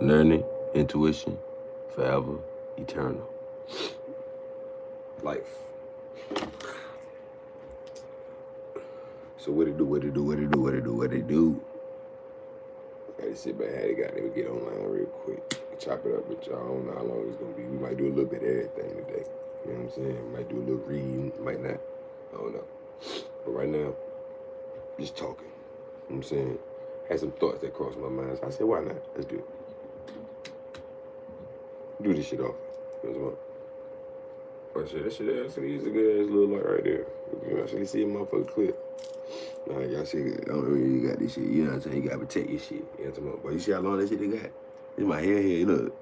Learning, intuition, forever, eternal. Life. So what it do? I had to sit back, had to goddamn get online real quick. Chop it up with y'all. I don't know how long it's gonna be. We might do a little bit of everything today. You know what I'm saying? Might do a little reading, might not. I don't know. But right now, just talking. You know what I'm saying? Had some thoughts that crossed my mind. So I said, why not? Let's do it. Do this shit off. You know what I'm saying? Oh shit, that shit actually is a good ass little light right there. You can actually see a motherfucker clear. Nah, y'all see, I don't know you got this shit. You know what I'm saying? You gotta protect your shit. You know what I'm saying? But you see how long that shit they got? This my hair here, look.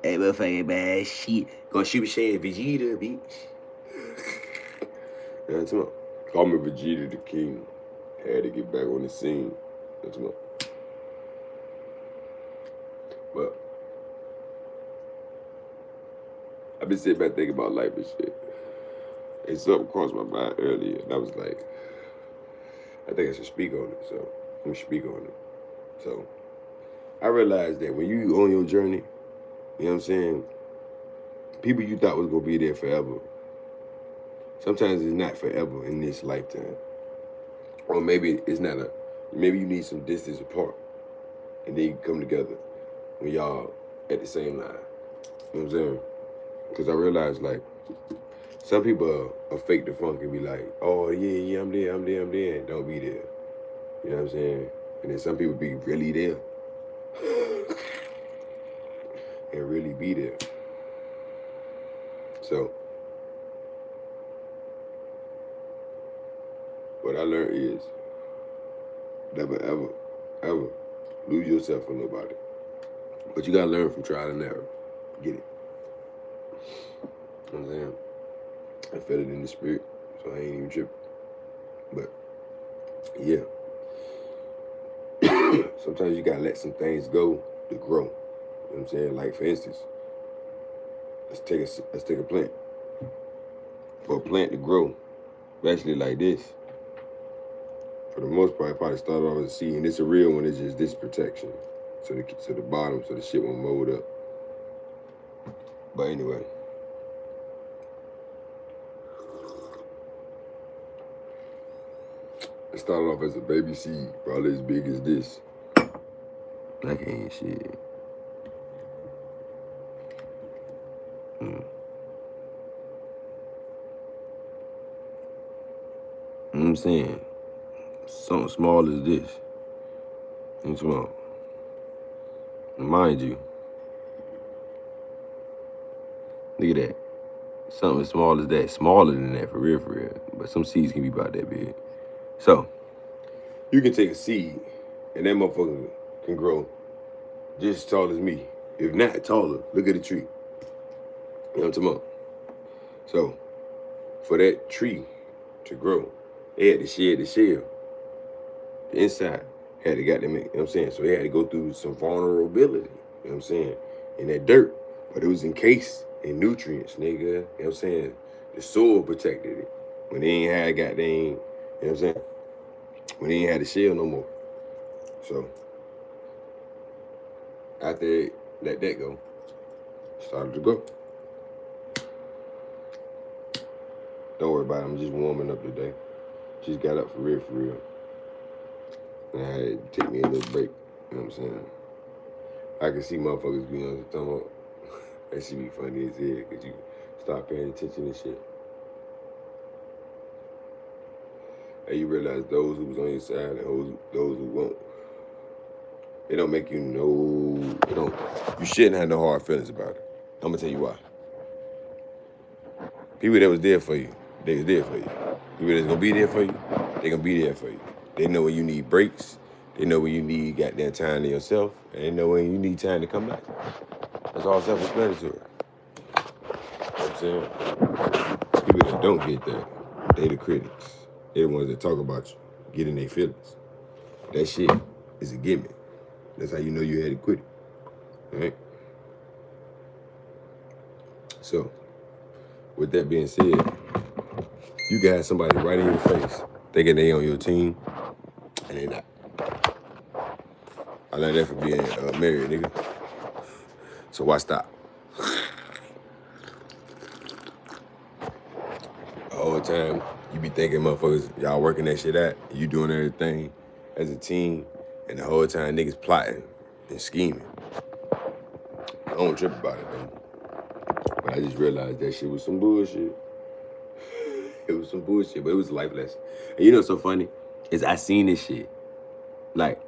Hey, motherfucking bad shit. Gonna shoot saying Vegeta, bitch. You know what I'm saying? Call me Vegeta the King. Had to get back on the scene. You know what I'm saying? But I've been sitting back thinking about life and shit. And something crossed my mind earlier, and I was like, I think I should speak on it, so I'm gonna speak on it. So I realized that when you on your journey, you know what I'm saying, people you thought was gonna be there forever, sometimes it's not forever in this lifetime. Or maybe it's not maybe you need some distance apart, and then you come together when y'all at the same line. You know what I'm saying? Because I realized, like, some people are fake the funk and be like, oh, yeah, I'm there, and don't be there. You know what I'm saying? And then some people be really there. And really be there. So, what I learned is, never, ever lose yourself for nobody. But you gotta learn from trial and error. Get it? You know what I'm saying? I felt it in the spirit, so I ain't even tripping. But, yeah. Sometimes you gotta let some things go to grow. You know what I'm saying? Like, for instance, let's take a plant. For a plant to grow, especially like this, for the most part, it probably started off as a seed, and it's a real one. It's just this protection to the bottom, so the shit won't mold up. But anyway, it started off as a baby seed, probably as big as this. That ain't shit. You know what I'm saying? Something small as this. You know what I'm saying? Mind you, look at that. Something as small as that. Smaller than that, for real, But some seeds can be about that big. So, you can take a seed, and that motherfucker can grow just as tall as me. If not taller, look at the tree. You know what I'm talking about? So, for that tree to grow, they had to shed the shell. The inside had to goddamn, you know what I'm saying? So they had to go through some vulnerability, you know what I'm saying? In that dirt. But it was encased in nutrients, nigga. You know what I'm saying? The soil protected it. When they ain't had goddamn, you know what I'm saying? When they ain't had the shell no more. So, after they let that go, started to grow. Don't worry about it, I'm just warming up today. Just got up for real. And I had to take me a little break, you know what I'm saying? I can see motherfuckers be on the thumb up. That shit be funny as hell, because you start paying attention and shit. And you realize those who was on your side and those who won't. It don't make you you shouldn't have no hard feelings about it. I'm gonna tell you why. People that was there for you, they was there for you. People that's gonna be there for you, they gonna be there for you. They know when you need breaks. They know when you need goddamn time to yourself. And they know when you need time to come back. That's all self-explanatory. You know what I'm saying? People that don't get that, they the critics. They the ones that talk about you, get in their feelings. That shit is a gimmick. That's how you know you had to quit it. All right? So, with that being said, you got somebody right in your face thinking they on your team, and they not. learned that from being married, nigga. So why stop? The whole time, you be thinking motherfuckers, y'all working that shit out, you doing everything as a team, and the whole time niggas plotting and scheming. I don't trip about it, though. But I just realized that shit was some bullshit. It was some bullshit, but it was a life lesson. And you know what's so funny? Is I seen this shit. Like,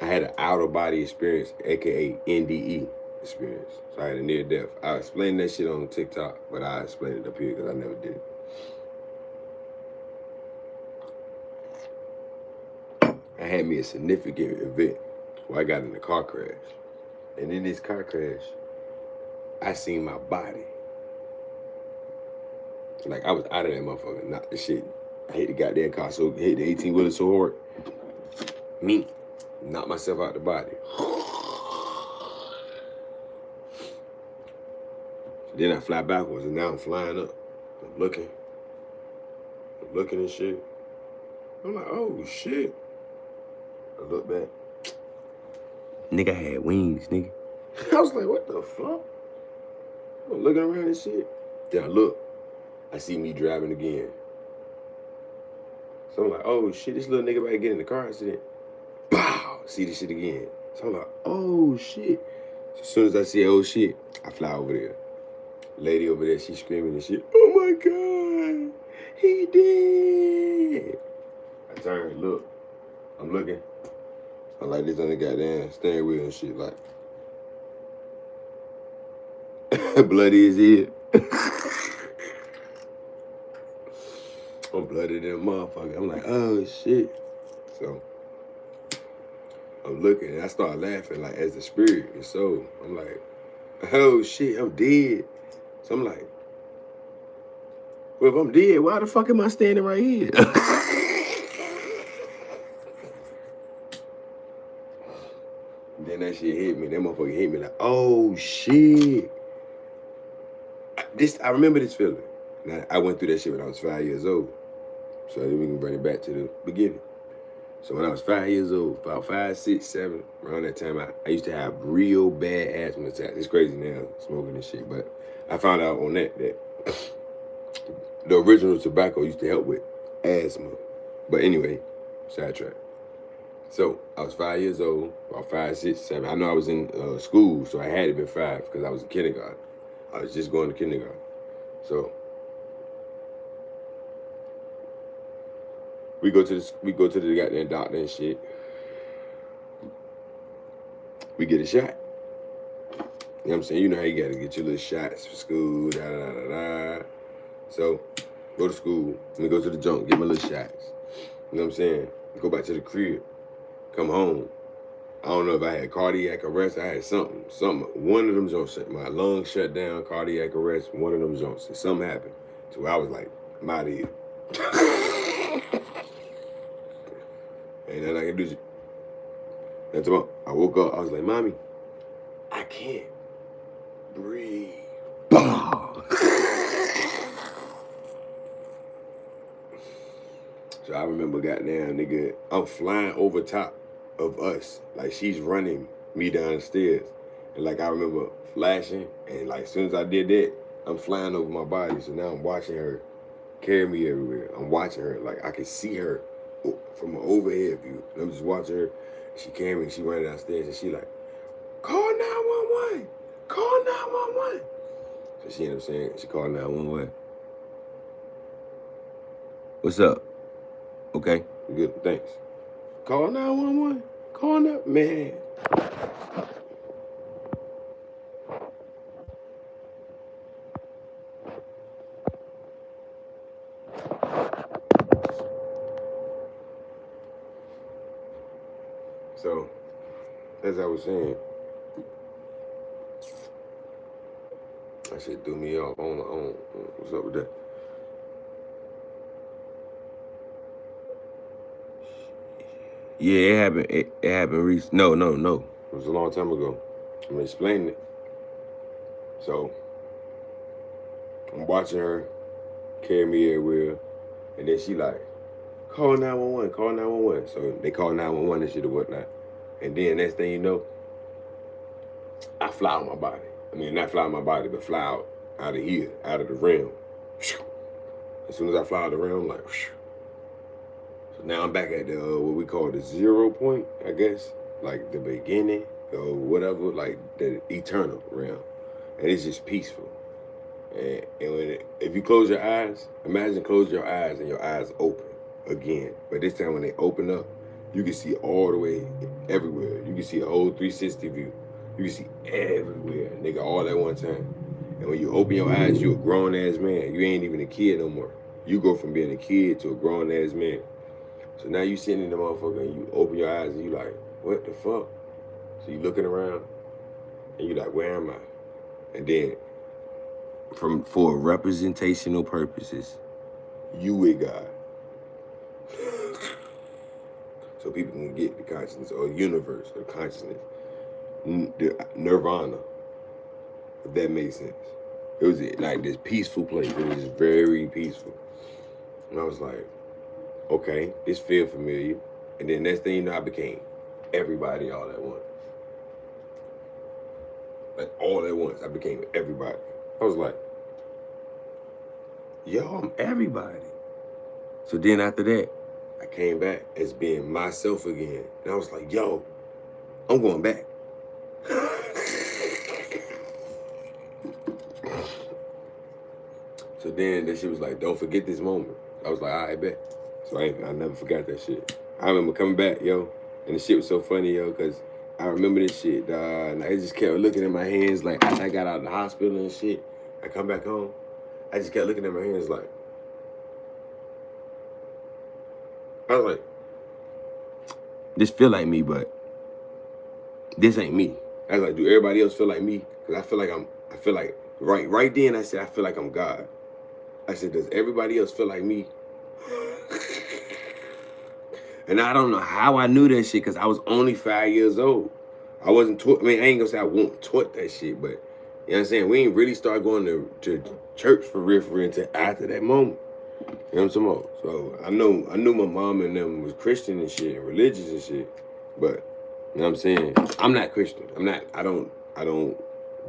I had an out-of-body experience, a.k.a. NDE experience. So I had a near-death. I explained that shit on TikTok, but I explained it up here because I never did it. I had me a significant event where I got in a car crash. And in this car crash, I seen my body. Like, I was out of that motherfucker, not the shit. I hit the goddamn car, so hit the 18-wheeler so hard. Me, knocked myself out the body. Then I fly backwards, and now I'm flying up. I'm looking and shit. I'm like, oh, shit. I look back. Nigga had wings, nigga. I was like, what the fuck? I'm looking around and shit. Then I look. I see me driving again. So I'm like, oh shit, this little nigga about to get in the car accident. Pow! See this shit again. So I'm like, oh shit. So as soon as I see oh shit, I fly over there. Lady over there, she's screaming and shit. Oh my God, he did. I turn and look. I'm looking. I'm like this on the goddamn steering wheel and shit, like. Bloody as hell. I'm bloody than a motherfucker. I'm like, oh shit. So I'm looking and I start laughing like as the spirit and soul. I'm like, oh shit, I'm dead. So I'm like, well, if I'm dead, why the fuck am I standing right here? Then that shit hit me. That motherfucker hit me like, oh shit. I remember this feeling. Now, I went through that shit when I was 5 years old. So then we can bring it back to the beginning. So when I was 5 years old, about 5, 6, 7, around that time, I used to have real bad asthma attacks. It's crazy now, smoking and shit, but I found out on that the original tobacco used to help with asthma. But anyway, sidetrack. So I was 5 years old, about 5, 6, 7. I know I was in school, so I had to be 5 because I was in kindergarten. I was just going to kindergarten. So we go to the goddamn doctor and shit. We get a shot. You know what I'm saying? You know how you gotta get your little shots for school, da da da da. So go to school. Let me go to the junk, get my little shots. You know what I'm saying? Go back to the crib. Come home. I don't know if I had cardiac arrest. I had something. One of them jumps. My lungs shut down. Cardiac arrest. One of them jumps. Something happened. So I was like, I'm out of here. Ain't nothing I can do. That's about. I woke up. I was like, Mommy, I can't breathe. So I remember, goddamn, nigga, I'm flying over top of us. Like, she's running me down the stairs. And, like, I remember flashing. And, like, as soon as I did that, I'm flying over my body. So now I'm watching her carry me everywhere. I'm watching her. Like, I can see her from an overhead view. And I'm just watching her. She came and she ran downstairs. And she like, call 911. Call 911. So she ended up saying, she called 911. What's up? Okay, good, thanks. Call 911. Call that man. So, as I was saying, that shit threw me off on. What's up with that? Yeah, it happened. It happened recently. No. It was a long time ago. I'm explaining it. So, I'm watching her carry me everywhere, and then she like, call 911, call 911. So they call 911 and shit or whatnot. And then next thing you know, I fly out my body. I mean, not fly out my body, but fly out of here, out of the realm. As soon as I fly out of the realm, I'm like, so now I'm back at the what we call the 0 point, I guess, like the beginning or whatever, like the eternal realm, and it's just peaceful. And if you close your eyes, imagine close your eyes and your eyes open again. But this time when they open up, you can see all the way everywhere. You can see a whole 360 view. You can see everywhere, nigga, all at one time. And when you open your eyes, you a grown ass man. You ain't even a kid no more. You go from being a kid to a grown ass man. So now you sitting in the motherfucker and you open your eyes and you like, what the fuck? So you looking around and you like, where am I? And then for representational purposes, you with God. So people can get the consciousness or universe or consciousness, the nirvana, if that makes sense. It was like this peaceful place. It was just very peaceful. And I was like, okay, this feel familiar. And then next thing you know, I became everybody all at once. Like all at once, I became everybody. I was like, yo, I'm everybody. So then after that, I came back as being myself again. And I was like, yo, I'm going back. So then that shit was like, don't forget this moment. I was like, all right, bet. So I never forgot that shit. I remember coming back, yo, and the shit was so funny, yo, because I remember this shit, and I just kept looking at my hands, like, after I got out of the hospital and shit, I come back home, I just kept looking at my hands like, I was like, this feel like me, but this ain't me. I was like, do everybody else feel like me? Because I feel like, right then I said, I feel like I'm God. I said, does everybody else feel like me? And I don't know how I knew that shit because I was only 5 years old. I wasn't taught, I mean, I ain't gonna say I won't taught that shit, but you know what I'm saying? We ain't really start going to church for real until after that moment. You know what I'm talking about? So I knew my mom and them was Christian and shit, and religious and shit. But you know what I'm saying? I'm not Christian. I don't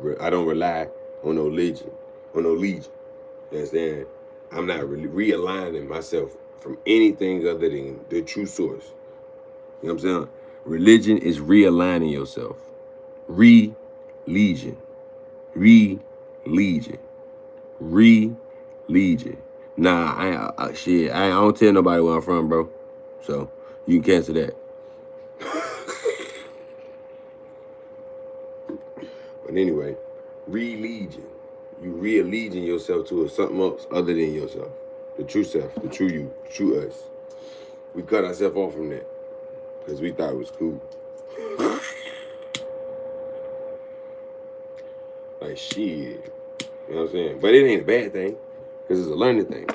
rely on no legion. You understand? I'm not really realigning myself from anything other than the true source. You know what I'm saying? Religion is realigning yourself. Religion. Nah, I don't tell nobody where I'm from, bro. So you can cancel that. But anyway, religion. You re-allegian yourself to something else other than yourself. The true self, the true you, the true us. We cut ourselves off from that because we thought it was cool. Like shit. You know what I'm saying? But it ain't a bad thing because it's a learning thing.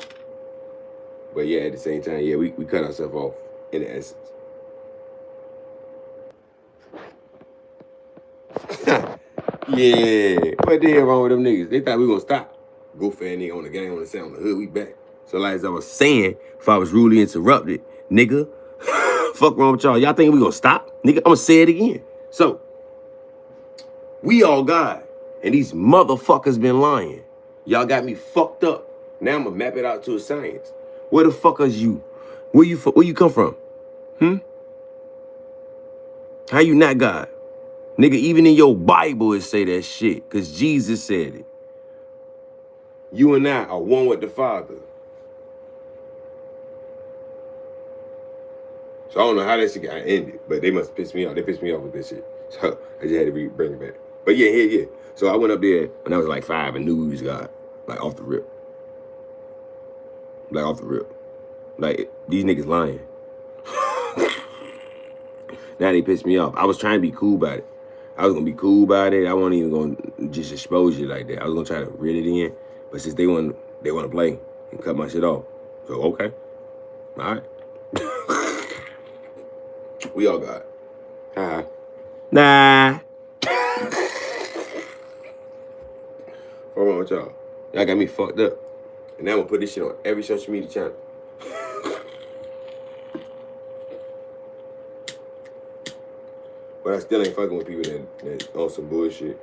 But yeah, at the same time, yeah, we cut ourselves off in the essence. Yeah. What the hell wrong with them niggas? They thought we gonna stop. Go fair nigga on the gang on the sound on the hood, we back. So like as I was saying, if I was rudely interrupted, nigga, fuck wrong with y'all. Y'all think we gonna stop? Nigga, I'm gonna say it again. So, we all God, and these motherfuckers been lying. Y'all got me fucked up. Now I'm gonna map it out to a science. Where the fuck is you? Where you come from? How you not God? Nigga, even in your Bible it say that shit, because Jesus said it. You and I are one with the Father. So I don't know how that shit got ended, but they must piss me off. They pissed me off with this shit. So I just had to bring it back. But yeah. So I went up there when I was like 5 and knew he was God. Like off the rip. Like these niggas lying. Now they pissed me off. I was trying to be cool about it. I was gonna be cool about it. I wasn't even gonna just expose you like that. I was gonna try to reel it in. But since they want to play and cut my shit off. So okay. All right. We all got it. Nah. What's wrong with y'all? Y'all got me fucked up. And now I'm gonna put this shit on every social media channel. But I still ain't fucking with people that on some bullshit.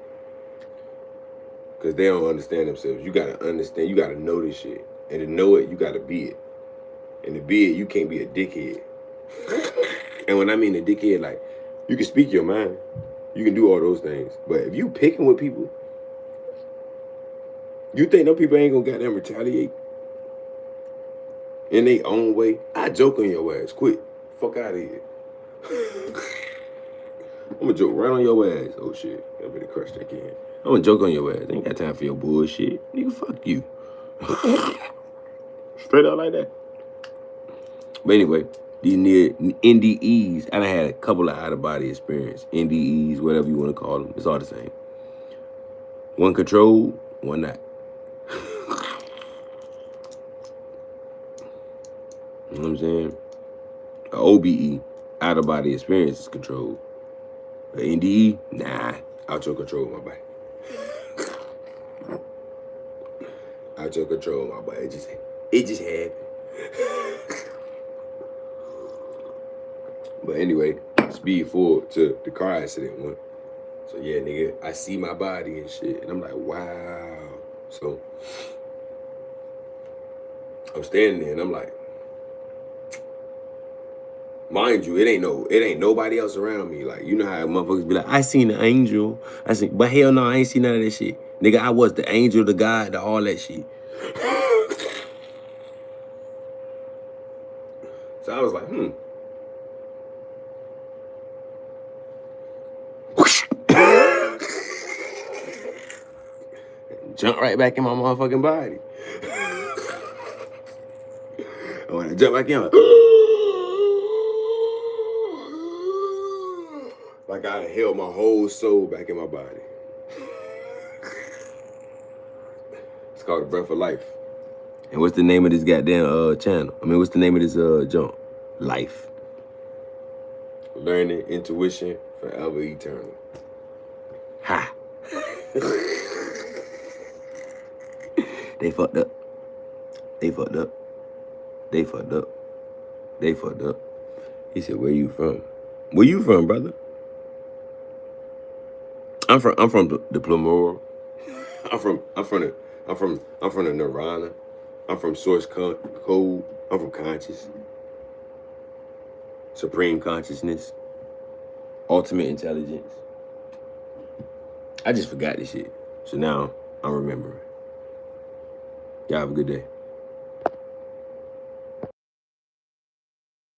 Because they don't understand themselves. You gotta understand, you gotta know this shit. And to know it, you gotta be it. And to be it, you can't be a dickhead. And when I mean a dickhead, like, you can speak your mind. You can do all those things. But if you picking with people, you think them people ain't gonna goddamn retaliate in their own way? I joke on your ass. Quit. Fuck out of here. I'm gonna joke right on your ass. Oh shit. I better crush that can. I'm gonna joke on your ass. Ain't got time for your bullshit. Nigga, fuck you. Straight out like that. But anyway, these NDEs, I done had a couple of out-of-body experience. NDEs, whatever you want to call them. It's all the same. One controlled, one not. You know what I'm saying? A OBE, out-of-body experience, is controlled. An NDE, nah, out your control, my boy. Out your control, my boy. It just happened. But anyway, speed forward to the car accident one. So yeah, nigga, I see my body and shit, and I'm like, wow. So I'm standing there, and I'm like, mind you, it ain't nobody else around me. Like, you know how motherfuckers be like, I seen an angel. But hell no, I ain't seen none of that shit. Nigga, I was the angel, the God, the all that shit. So I was like, Jump right back in my motherfucking body. And when I jump back in, I'm like I held my whole soul back in my body. It's called The Breath of Life. And what's the name of this goddamn channel? I mean, what's the name of this jump? Life. Learning, Intuition, Forever, Eternal. Ha! They fucked up. They fucked up. They fucked up. They fucked up. He said, "Where you from? Where you from, brother?" I'm from the Plumoral. I'm from the Nirvana. I'm from Source Code. I'm from Conscious. Supreme Consciousness. Ultimate Intelligence. I just forgot this shit. So now I'm remembering. Y'all have a good day.